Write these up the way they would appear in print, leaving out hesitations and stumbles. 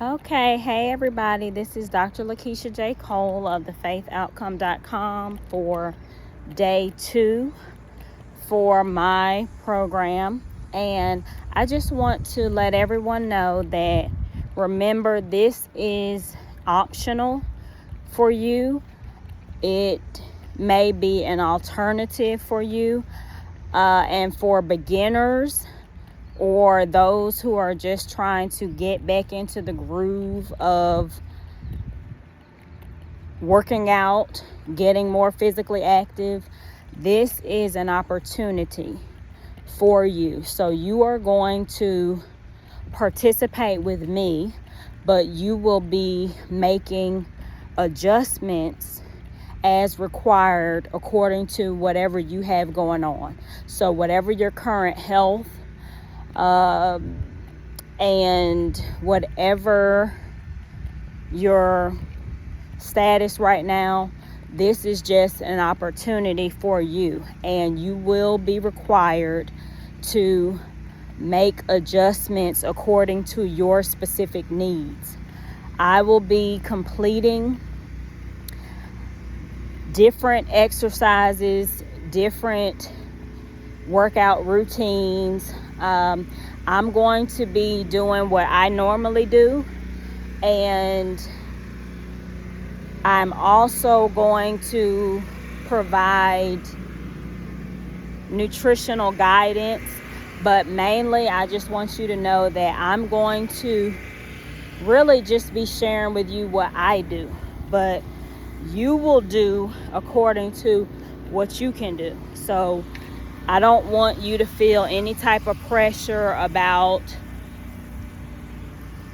Okay, hey everybody, this is Dr. LaKeisha J. Cole of thefaithoutcome.com for day 2 for my program. And I just want to let everyone know that, remember, this is optional for you. It may be an alternative for you, and for beginners or those who are just trying to get back into the groove of working out, getting more physically active. This is an opportunity for you. So you are going to participate with me, but you will be making adjustments as required according to whatever you have going on. So whatever your current health and whatever your status right now, this is just an opportunity for you, and you will be required to make adjustments according to your specific needs. I will be completing different exercises, different workout routines. I'm going to be doing what I normally do, and I'm also going to provide nutritional guidance, but mainly I just want you to know that I'm going to really just be sharing with you what I do, but you will do according to what you can do. So I don't want you to feel any type of pressure about,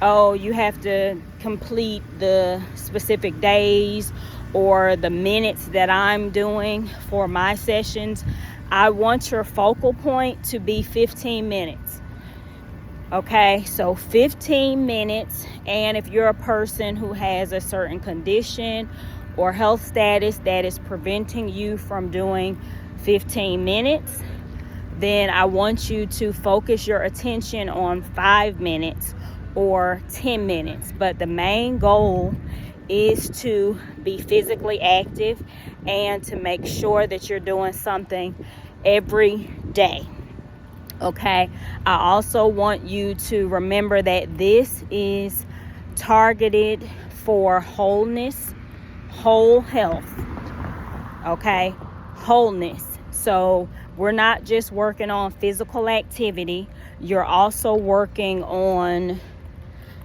oh, you have to complete the specific days or the minutes that I'm doing for my sessions. I want your focal point to be 15 minutes. Okay, so 15 minutes. And if you're a person who has a certain condition or health status that is preventing you from doing 15 minutes, then I want you to focus your attention on 5 minutes or 10 minutes. But the main goal is to be physically active and to make sure that you're doing something every day. Okay, I also want you to remember that this is targeted for wholeness, whole health. Okay, wholeness. So we're not just working on physical activity, you're also working on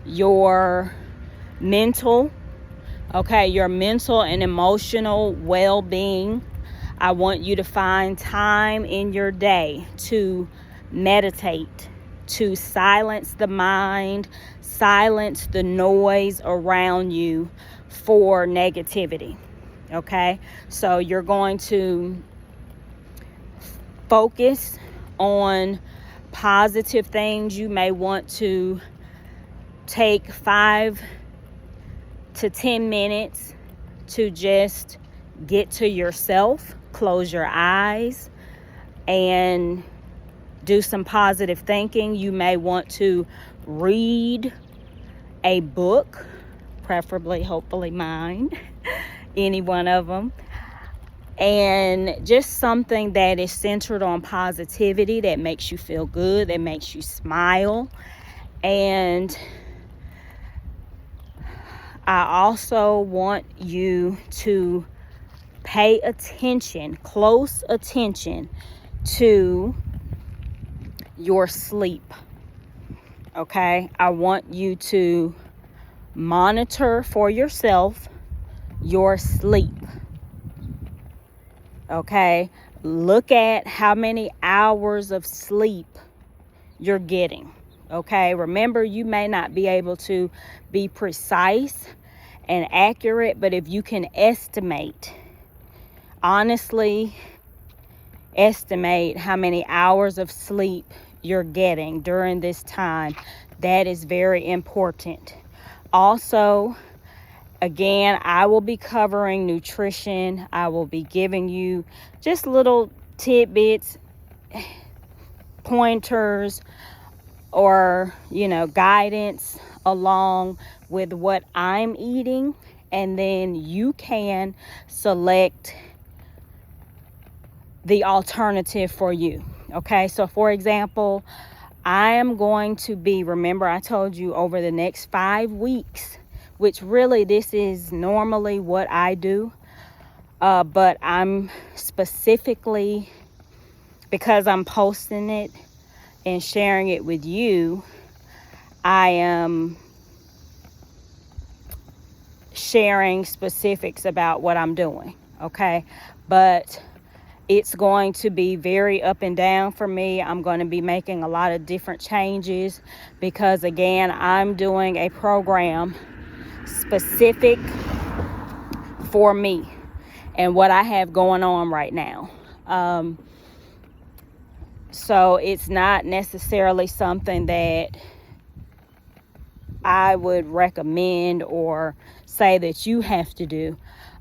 your mental, okay, your mental and emotional well-being. I want you to find time in your day to meditate, to silence the mind, silence the noise around you for negativity. Okay, so you're going to focus on positive things. You may want to take 5 to 10 minutes to just get to yourself, close your eyes, and do some positive thinking. You may want to read a book, preferably, hopefully mine, any one of them, and just something that is centered on positivity, that makes you feel good, that makes you smile. And I also want you to pay attention, close attention to your sleep. Okay, I want you to monitor for yourself your sleep. Okay, look at how many hours of sleep you're getting. Okay, remember, you may not be able to be precise and accurate, but if you can estimate, honestly estimate how many hours of sleep you're getting during this time, that is very important. Also, again, I will be covering nutrition. I will be giving you just little tidbits, pointers, or, guidance along with what I'm eating, and then you can select the alternative for you. Okay, so for example, I am going to be, remember I told you, over the next 5 weeks, which really this is normally what I do, but I'm specifically, because I'm posting it and sharing it with you, I am sharing specifics about what I'm doing, okay? But it's going to be very up and down for me. I'm going to be making a lot of different changes because, again, I'm doing a program specific for me and what I have going on right now. So it's not necessarily something that I would recommend or say that you have to do.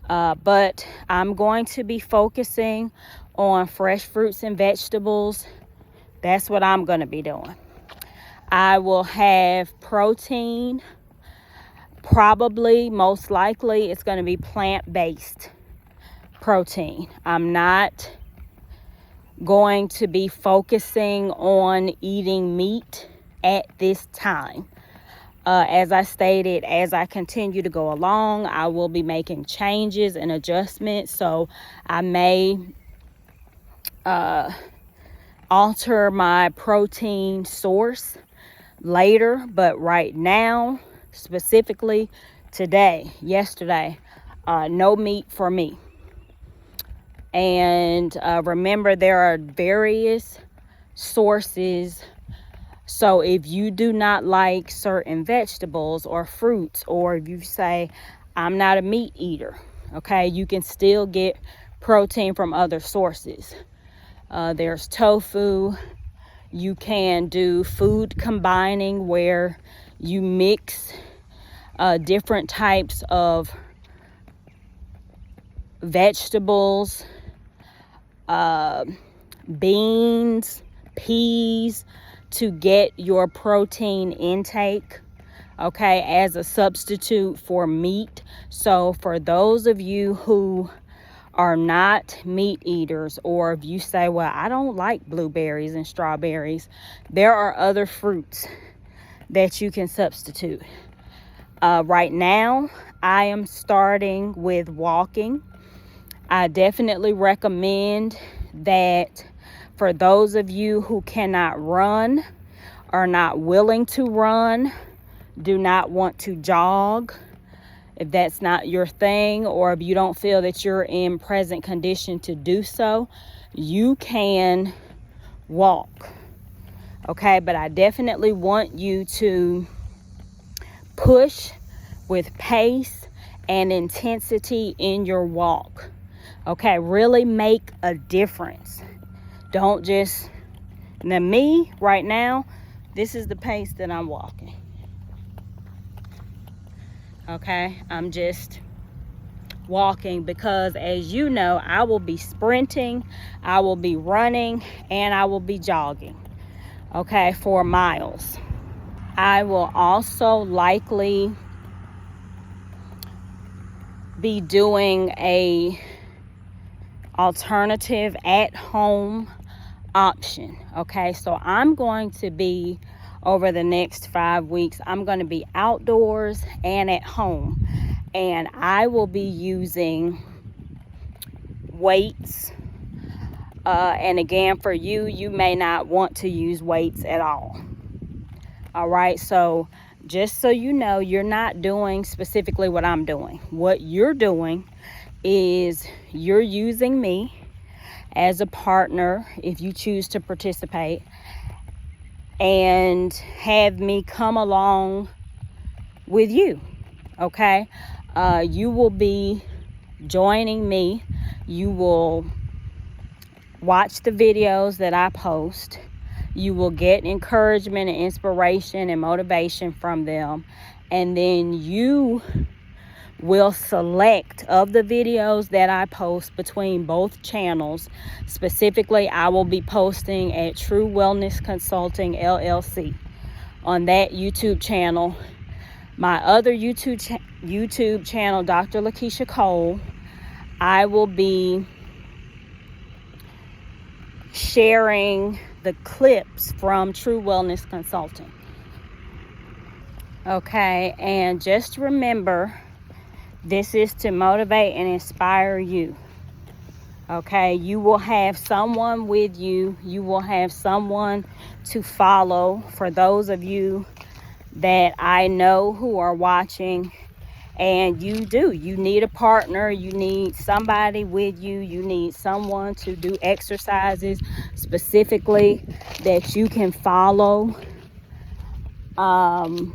But I'm going to be focusing on fresh fruits and vegetables. That's what I'm going to be doing. I will have protein. Probably, most likely, it's going to be plant-based protein. I'm not going to be focusing on eating meat at this time. As I stated, as I continue to go along, I will be making changes and adjustments. So I may alter my protein source later, but right now, specifically today, yesterday, no meat for me. And remember, there are various sources. So if you do not like certain vegetables or fruits, or if you say, I'm not a meat eater, okay, you can still get protein from other sources. There's tofu. You can do food combining where you mix different types of vegetables, beans, peas, to get your protein intake, okay, as a substitute for meat. So for those of you who are not meat eaters, or if you say, well, I don't like blueberries and strawberries, there are other fruits that you can substitute. Right now, I am starting with walking. I definitely recommend that for those of you who cannot run, are not willing to run, do not want to jog, if that's not your thing, or if you don't feel that you're in present condition to do so, you can walk. Okay, but I definitely want you to push with pace and intensity in your walk. Okay, really make a difference. Don't just, now me right now, this is the pace that I'm walking. Okay, I'm just walking because, as you know, I will be sprinting, I will be running, and I will be jogging, okay, for miles. I will also likely be doing a alternative at home option. Okay, so I'm going to be, over the next 5 weeks, I'm going to be outdoors and at home, and I will be using weights. And again, for you, you may not want to use weights at all. All right, so just so you know, you're not doing specifically what I'm doing. What you're doing is you're using me as a partner if you choose to participate, and have me come along with you. Okay, you will be joining me. You will watch the videos that I post. You will get encouragement and inspiration and motivation from them, and then you will select of the videos that I post between both channels. Specifically, I will be posting at True Wellness Consulting LLC. on that YouTube channel. My other YouTube channel, Dr. LaKeisha Cole, I will be sharing the clips from True Wellness Consulting. Okay, and just remember, this is to motivate and inspire you. Okay, you will have someone with you. You will have someone to follow. For those of you that I know who are watching, and you need a partner, you need somebody with you, you need someone to do exercises specifically that you can follow. And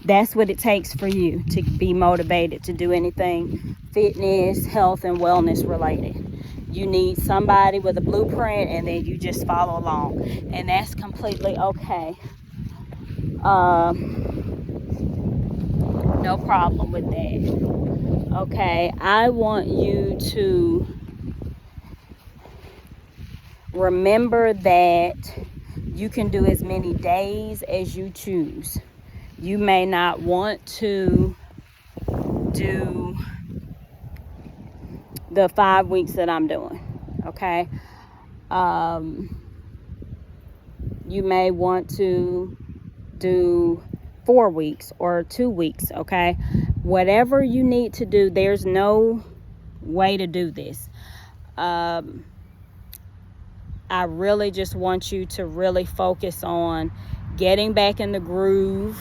that's what it takes for you to be motivated to do anything fitness, health, and wellness related. You need somebody with a blueprint, and then you just follow along, and that's completely okay. No problem with that. Okay, I want you to remember that you can do as many days as you choose. You may not want to do the 5 weeks that I'm doing, okay? You may want to do 4 weeks or 2 weeks, okay? Whatever you need to do, there's no way to do this. I really just want you to really focus on getting back in the groove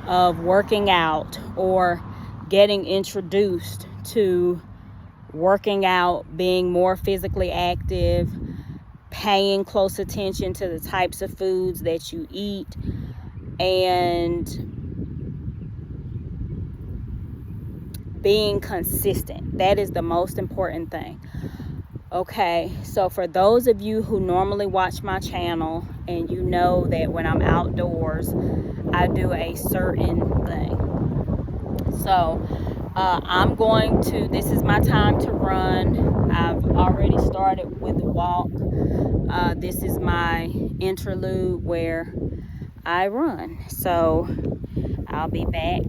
of working out, or getting introduced to working out, being more physically active, paying close attention to the types of foods that you eat, and being consistent. That is the most important thing. Okay, so for those of you who normally watch my channel, and you know that when I'm outdoors, I do a certain thing. So this is my time to run. I've already started with the walk. This is my interlude where I run. So I'll be back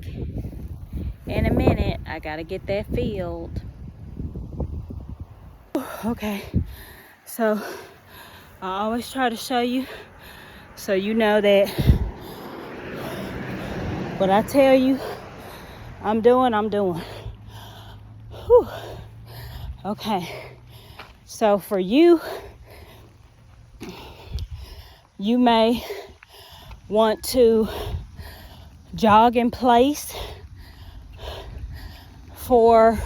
in a minute. I gotta get that filled. Okay, so I always try to show you so you know that what I tell you I'm doing. Whew. Okay, so for you may want to jog in place for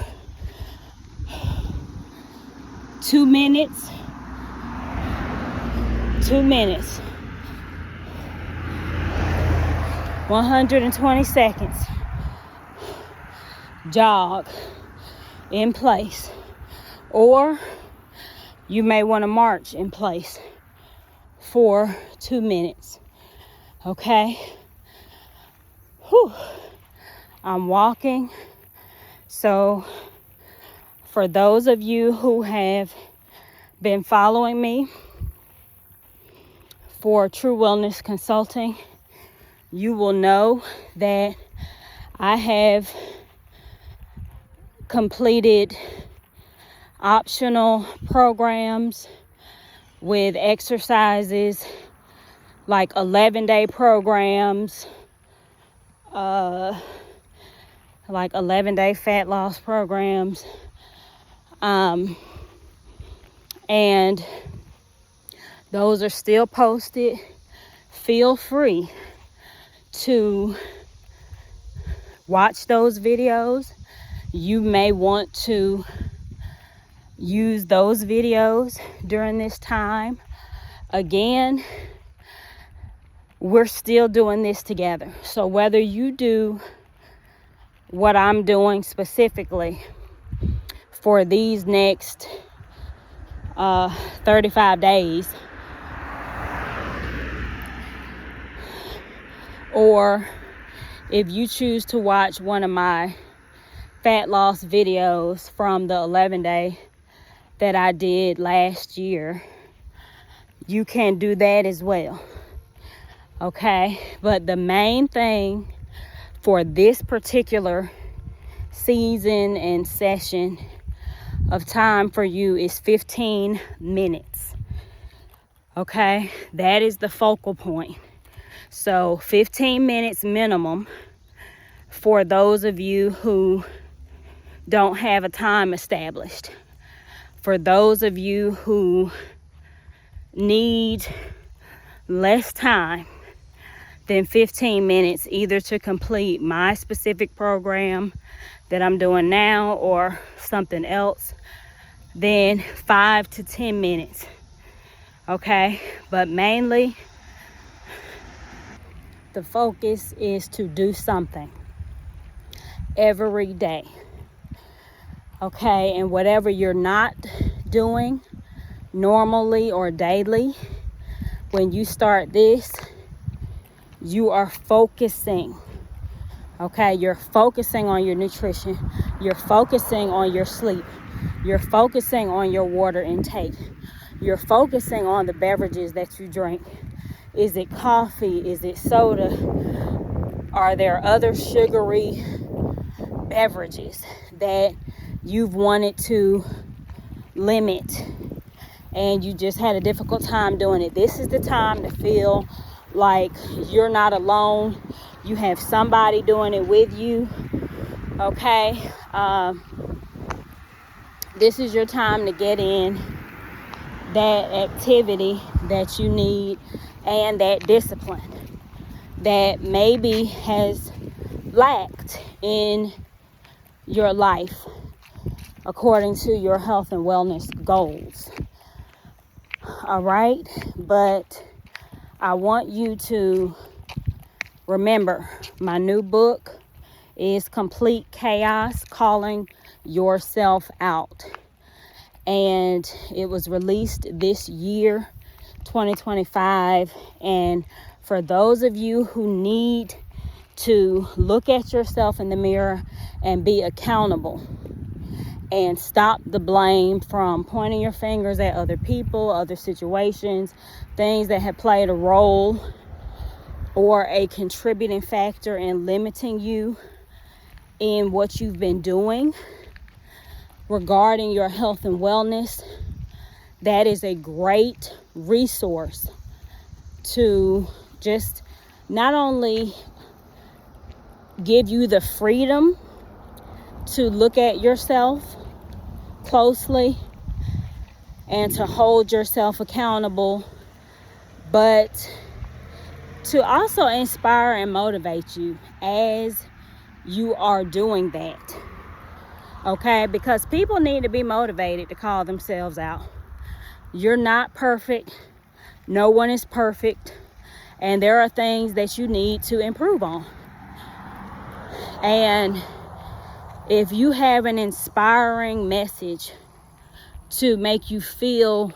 2 minutes, 120 seconds. Jog in place. Or you may want to march in place for 2 minutes. Okay? Whew. I'm walking. So for those of you who have been following me for True Wellness Consulting, you will know that I have completed optional programs with exercises, like 11-day programs, like 11-day fat loss programs. And those are still posted. Feel free to watch those videos. You may want to use those videos during this time. Again, we're still doing this together. So whether you do what I'm doing specifically for these next 35 days, or if you choose to watch one of my fat loss videos from the 11-day that I did last year, you can do that as well. Okay, but the main thing for this particular season and session of time for you is 15 minutes. Okay, that is the focal point. So 15 minutes minimum for those of you who don't have a time established. For those of you who need less time than 15 minutes, either to complete my specific program that I'm doing now or something else, then 5 to 10 minutes. Okay, but mainly the focus is to do something every day. Okay, and whatever you're not doing normally or daily, when you start this, you are focusing. Okay, you're focusing on your nutrition, you're focusing on your sleep, you're focusing on your water intake, you're focusing on the beverages that you drink. Is it coffee? Is it soda? Are there other sugary beverages that you've wanted to limit and you just had a difficult time doing it? This is the time to feel like you're not alone. You have somebody doing it with you. Okay, this is your time to get in that activity that you need and that discipline that maybe has lacked in your life according to your health and wellness goals. All right, but I want you to remember, my new book is Complete Chaos: Calling Yourself Out. And it was released this year, 2025. And for those of you who need to look at yourself in the mirror and be accountable and stop the blame from pointing your fingers at other people, other situations, things that have played a role or a contributing factor in limiting you in what you've been doing regarding your health and wellness, that is a great resource to just not only give you the freedom to look at yourself closely and to hold yourself accountable, but to also inspire and motivate you as you are doing that. Okay, because people need to be motivated to call themselves out. You're not perfect. No one is perfect. And there are things that you need to improve on. And if you have an inspiring message to make you feel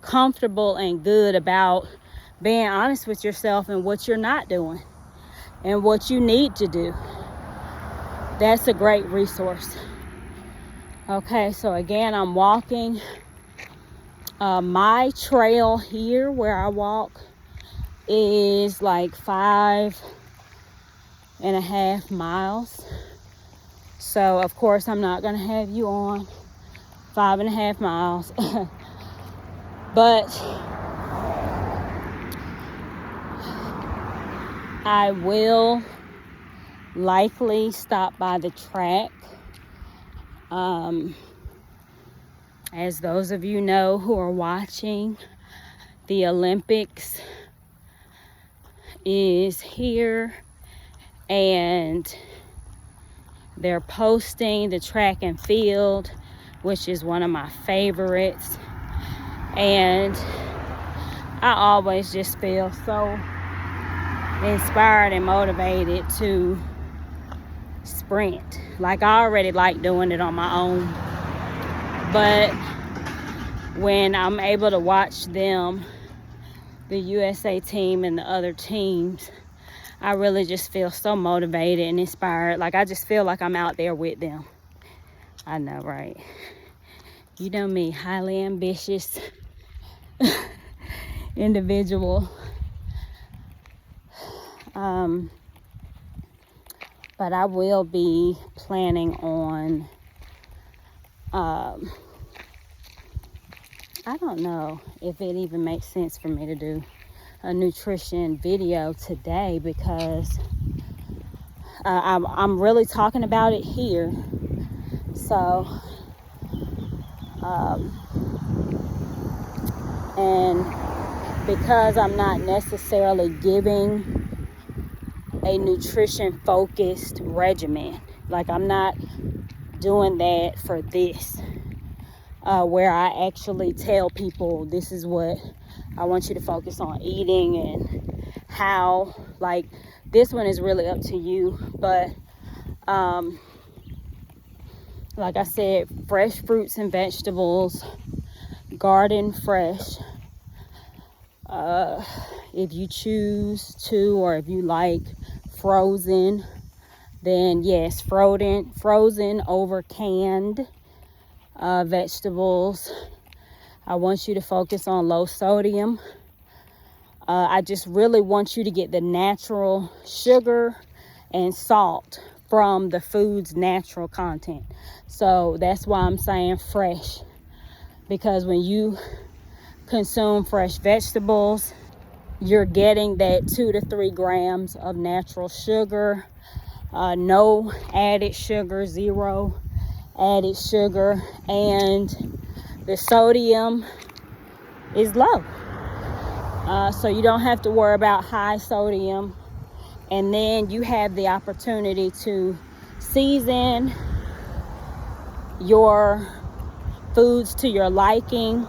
comfortable and good about being honest with yourself and what you're not doing and what you need to do, that's a great resource. Okay, so again, I'm walking. My trail here where I walk is like 5.5 miles. So of course I'm not gonna have you on 5.5 miles. But I will likely stop by the track. As those of you know who are watching, the Olympics is here and they're posting the track and field, which is one of my favorites. And I always just feel so inspired and motivated to sprint. Like, I already like doing it on my own, but when I'm able to watch them, the USA team and the other teams, I really just feel so motivated and inspired. Like, I just feel like I'm out there with them. I know, right? You know me, highly ambitious individual. But I will be planning on, I don't know if it even makes sense for me to do a nutrition video today, because I'm really talking about it here. So, and because I'm not necessarily giving a nutrition focused regimen, like I'm not doing that for this, where I actually tell people this is what I want you to focus on eating and how. Like, this one is really up to you, but like I said, fresh fruits and vegetables, garden fresh. If you choose to, or if you like frozen, then yes, frozen over canned vegetables. I want you to focus on low sodium. I just really want you to get the natural sugar and salt from the food's natural content. So that's why I'm saying fresh, because when you consume fresh vegetables, you're getting that 2 to 3 grams of natural sugar, no added sugar, 0 added sugar, and the sodium is low. So you don't have to worry about high sodium. And then you have the opportunity to season your foods to your liking.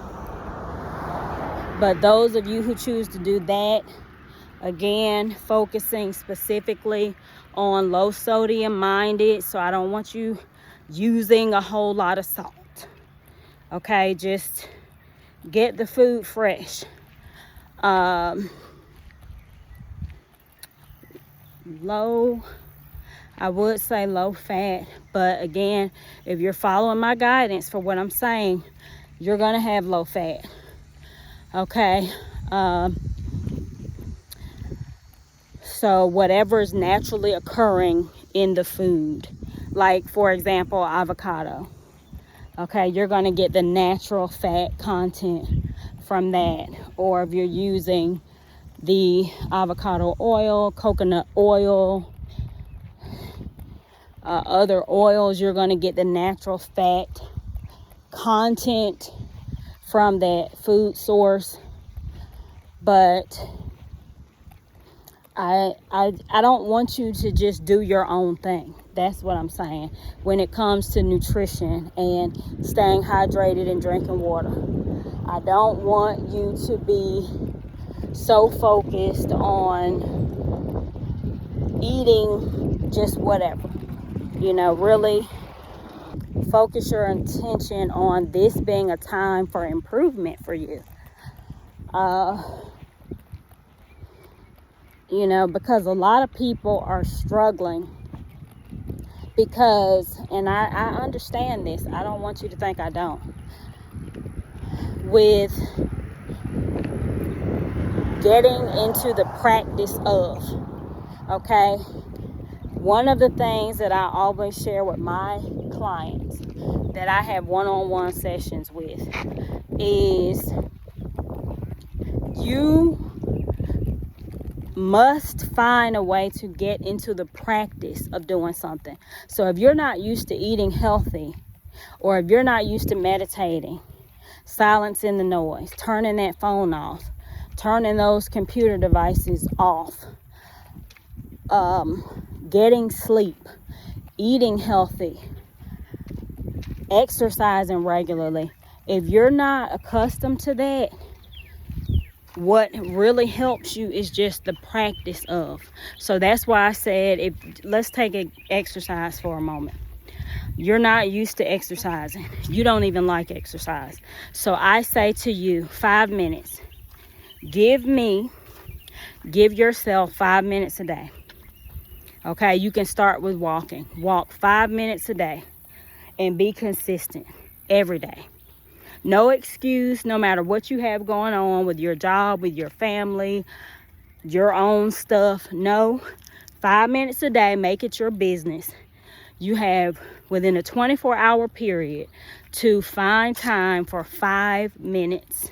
But those of you who choose to do that, again, focusing specifically on low sodium minded. So I don't want you using a whole lot of salt. Okay, just get the food fresh. Low, I would say low fat, but again, if you're following my guidance for what I'm saying, you're gonna have low fat. Okay, so whatever is naturally occurring in the food, like for example, avocado. Okay, you're gonna get the natural fat content from that. Or if you're using the avocado oil, coconut oil, other oils, you're going to get the natural fat content from that food source. But I don't want you to just do your own thing. That's what I'm saying when it comes to nutrition and staying hydrated and drinking water. I don't want you to be so focused on eating just whatever. You know, really focus your intention on this being a time for improvement for you. You know, because a lot of people are struggling because, and I understand this, I don't want you to think I don't, with getting into the practice of, okay? One of the things that I always share with my clients that I have one-on-one sessions with is you must find a way to get into the practice of doing something. So if you're not used to eating healthy, or if you're not used to meditating, silencing the noise, turning that phone off, turning those computer devices off, getting sleep, eating healthy, exercising regularly. If you're not accustomed to that, what really helps you is just the practice of. So that's why I said, let's take an exercise for a moment. You're not used to exercising. You don't even like exercise. So I say to you, 5 minutes. Give yourself 5 minutes a day. Okay, you can start with walking. Walk 5 minutes a day and be consistent every day. No excuse, no matter what you have going on with your job, with your family, your own stuff. No, 5 minutes a day, make it your business. You have within a 24-hour period to find time for 5 minutes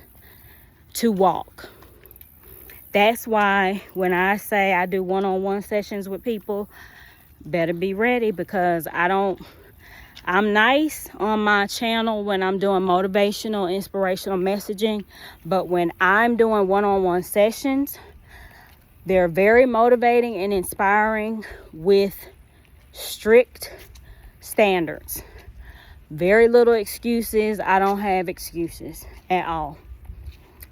to walk. That's why when I say I do one-on-one sessions with people, better be ready, because I'm nice on my channel when I'm doing motivational, inspirational messaging, but when I'm doing one-on-one sessions, they're very motivating and inspiring with strict standards. Very little excuses. I don't have excuses at all.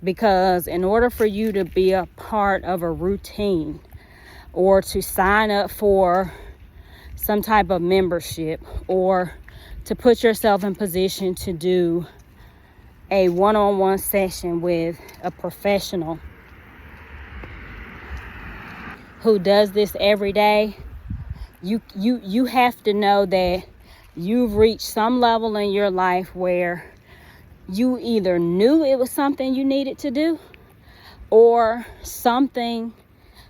Because in order for you to be a part of a routine or to sign up for some type of membership or to put yourself in position to do a one-on-one session with a professional who does this every day, you have to know that you've reached some level in your life where you either knew it was something you needed to do or something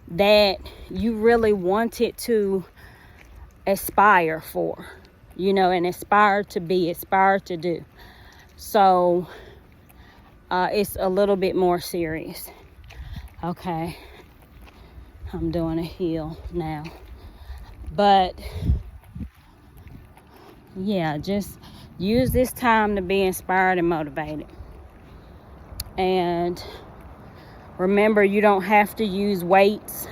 that you really wanted to aspire for, and aspire to do. So it's a little bit more serious. Okay, I'm doing a heel now. But yeah, just use this time to be inspired and motivated. And remember, you don't have to use weights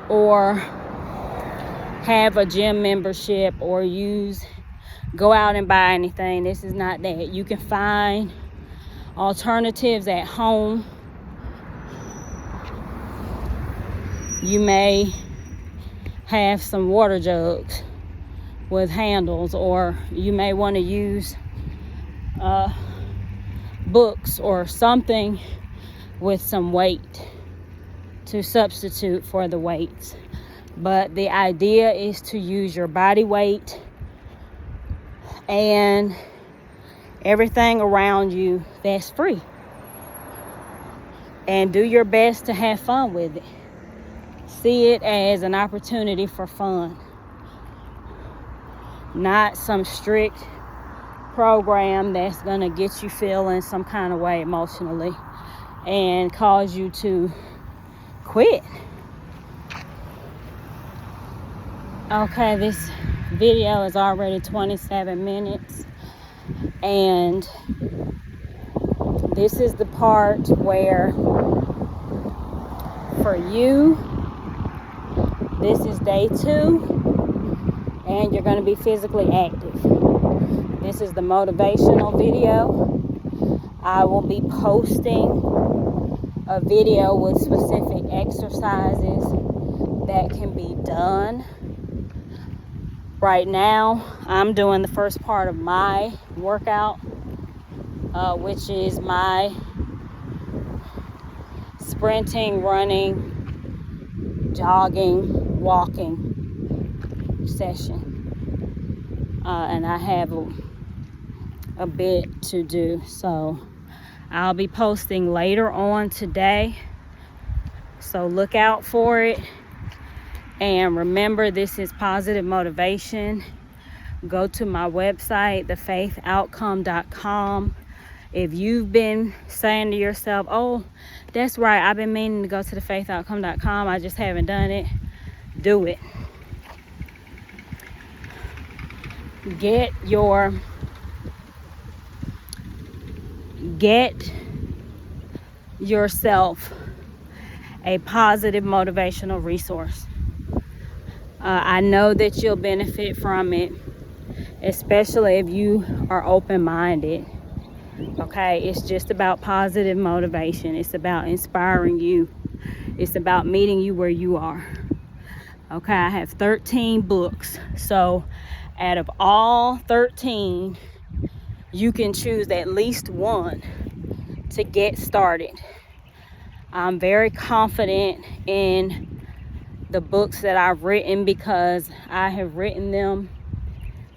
or have a gym membership or go out and buy anything. This is not that. You can find alternatives at home. You may have some water jugs with handles, or you may want to use books or something with some weight to substitute for the weights. But the idea is to use your body weight and everything around you that's free, and do your best to have fun with it. See it as an opportunity for fun, not some strict program that's gonna get you feeling some kind of way emotionally and cause you to quit. Okay, this video is already 27 minutes, and this is the part where for you, this is day 2, and you're going to be physically active. This is the motivational video. I will be posting a video with specific exercises that can be done. Right now, I'm doing the first part of my workout, which is my sprinting, running, jogging, walking session. And I have a bit to do. So I'll be posting later on today. So look out for it. And remember, this is positive motivation. Go to my website, thefaithoutcome.com. If you've been saying to yourself, oh, that's right, I've been meaning to go to thefaithoutcome.com, I just haven't done it, do it. Get yourself a positive motivational resource. I know that you'll benefit from it, especially if you are open-minded. Okay, it's just about positive motivation. It's about inspiring you. It's about meeting you where you are. Okay, I have 13 books. So out of all 13, you can choose at least one to get started. I'm very confident in the books that I've written because I have written them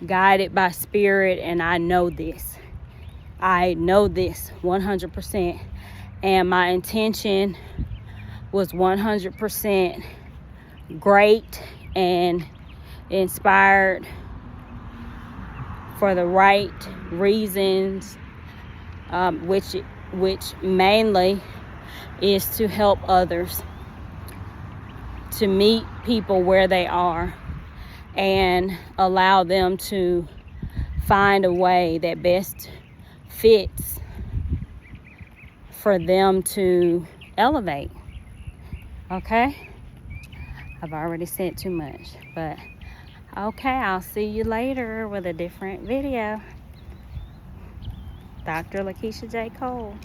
guided by spirit, and I know this 100%. And my intention was 100% great and inspired for the right reasons, which mainly is to help others, to meet people where they are and allow them to find a way that best fits for them to elevate. Okay? I've already said too much, but okay, I'll see you later with a different video. Dr. LaKeisha J. Cole.